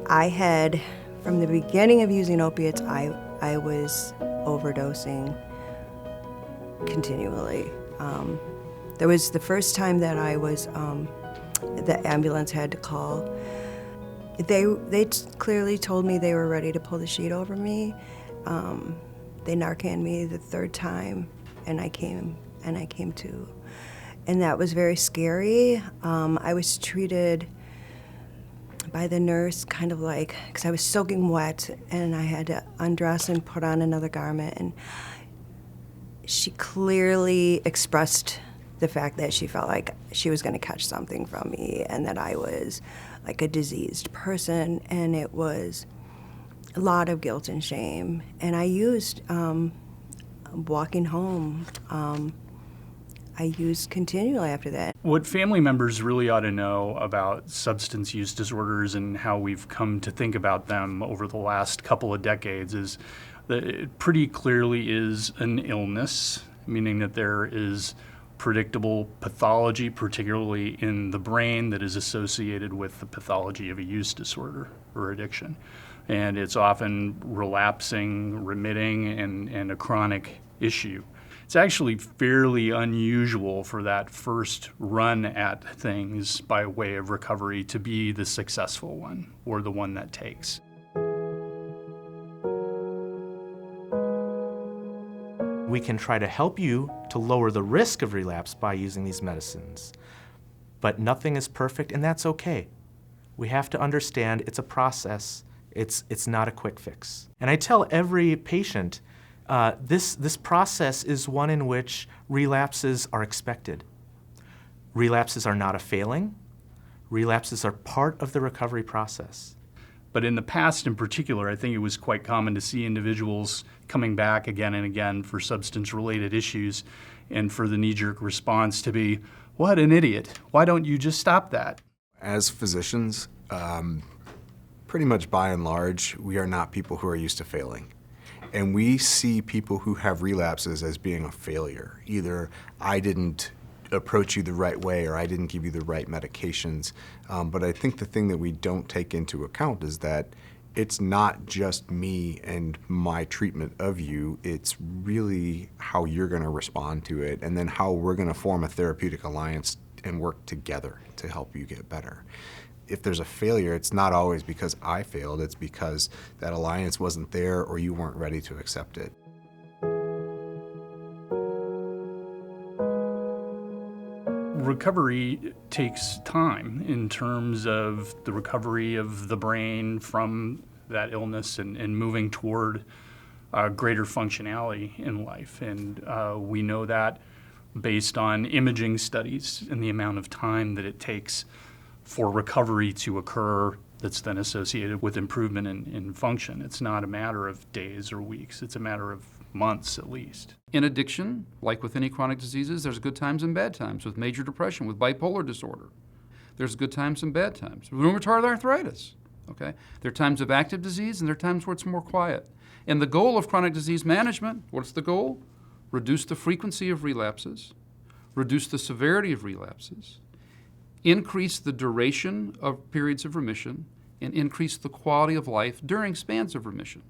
I had, from the beginning of using opiates, I was overdosing continually. There was the first time that I was, the ambulance had to call. They clearly told me they were ready to pull the sheet over me. They Narcaned me the third time, and I came to. And that was very scary. I was treated by the nurse kind of like, because I was soaking wet, and I had to undress and put on another garment. And she clearly expressed the fact that she felt like she was going to catch something from me and that I was like a diseased person, and it was a lot of guilt and shame. And I used walking home. I used continually after that. What family members really ought to know about substance use disorders and how we've come to think about them over the last couple of decades is that it pretty clearly is an illness, meaning that there is predictable pathology, particularly in the brain, that is associated with the pathology of a use disorder or addiction. And it's often relapsing, remitting, and a chronic issue. It's actually fairly unusual for that first run at things by way of recovery to be the successful one or the one that takes. We can try to help you to lower the risk of relapse by using these medicines. But nothing is perfect, and that's okay. We have to understand it's a process. It's not a quick fix. And I tell every patient, this process is one in which relapses are expected. Relapses are not a failing. Relapses are part of the recovery process. But in the past in particular, I think it was quite common to see individuals coming back again and again for substance-related issues, and for the knee-jerk response to be, "What an idiot. Why don't you just stop that?" As physicians, pretty much by and large, we are not people who are used to failing. And we see people who have relapses as being a failure. Either I didn't approach you the right way or I didn't give you the right medications. But I think the thing that we don't take into account is that it's not just me and my treatment of you, it's really how you're gonna respond to it, and then how we're gonna form a therapeutic alliance and work together to help you get better. If there's a failure, it's not always because I failed, it's because that alliance wasn't there or you weren't ready to accept it. Recovery takes time in terms of the recovery of the brain from that illness and moving toward greater functionality in life. And we know that based on imaging studies and the amount of time that it takes for recovery to occur that's then associated with improvement in function. It's not a matter of days or weeks, it's a matter of months at least. In addiction, like with any chronic diseases, there's good times and bad times. With major depression, with bipolar disorder, there's good times and bad times. With rheumatoid arthritis, okay? There are times of active disease and there are times where it's more quiet. And the goal of chronic disease management, what's the goal? Reduce the frequency of relapses, reduce the severity of relapses, increase the duration of periods of remission, and increase the quality of life during spans of remission.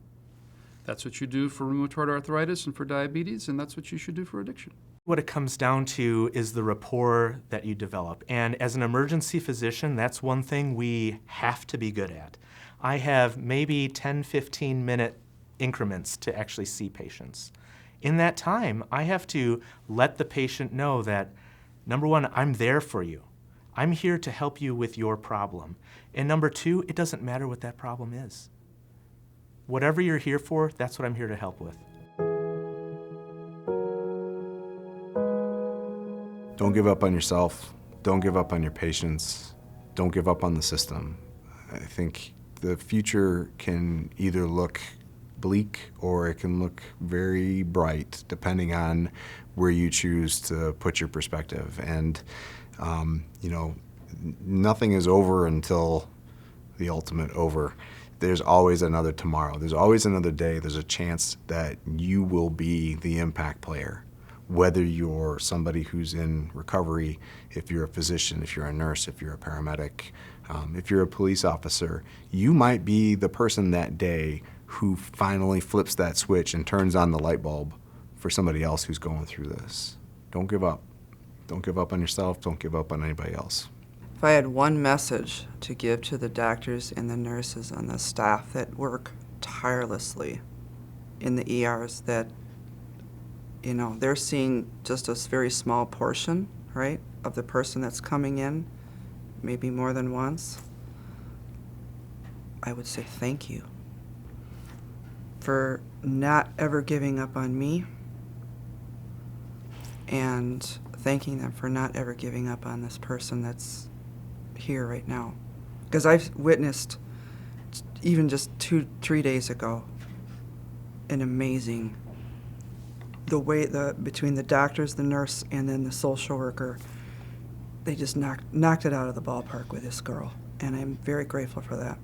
That's what you do for rheumatoid arthritis and for diabetes, and that's what you should do for addiction. What it comes down to is the rapport that you develop. And as an emergency physician, that's one thing we have to be good at. I have maybe 10, 15-minute increments to actually see patients. In that time, I have to let the patient know that, number one, I'm there for you. I'm here to help you with your problem. And number two, it doesn't matter what that problem is. Whatever you're here for, that's what I'm here to help with. Don't give up on yourself. Don't give up on your patients. Don't give up on the system. I think the future can either look bleak or it can look very bright, depending on where you choose to put your perspective. And, you know, nothing is over until the ultimate over. There's always another tomorrow. There's always another day. There's a chance that you will be the impact player, whether you're somebody who's in recovery, if you're a physician, if you're a nurse, if you're a paramedic, if you're a police officer, you might be the person that day who finally flips that switch and turns on the light bulb for somebody else who's going through this. Don't give up. Don't give up on yourself. Don't give up on anybody else. If I had one message to give to the doctors and the nurses and the staff that work tirelessly in the ERs, that, you know, they're seeing just a very small portion, right, of the person that's coming in, maybe more than once, I would say thank you for not ever giving up on me, and thanking them for not ever giving up on this person that's here right now. Because I've witnessed, even just 2-3 days ago, an amazing, the way between the doctors, the nurse, and then the social worker, they just knocked it out of the ballpark with this girl, and I'm very grateful for that.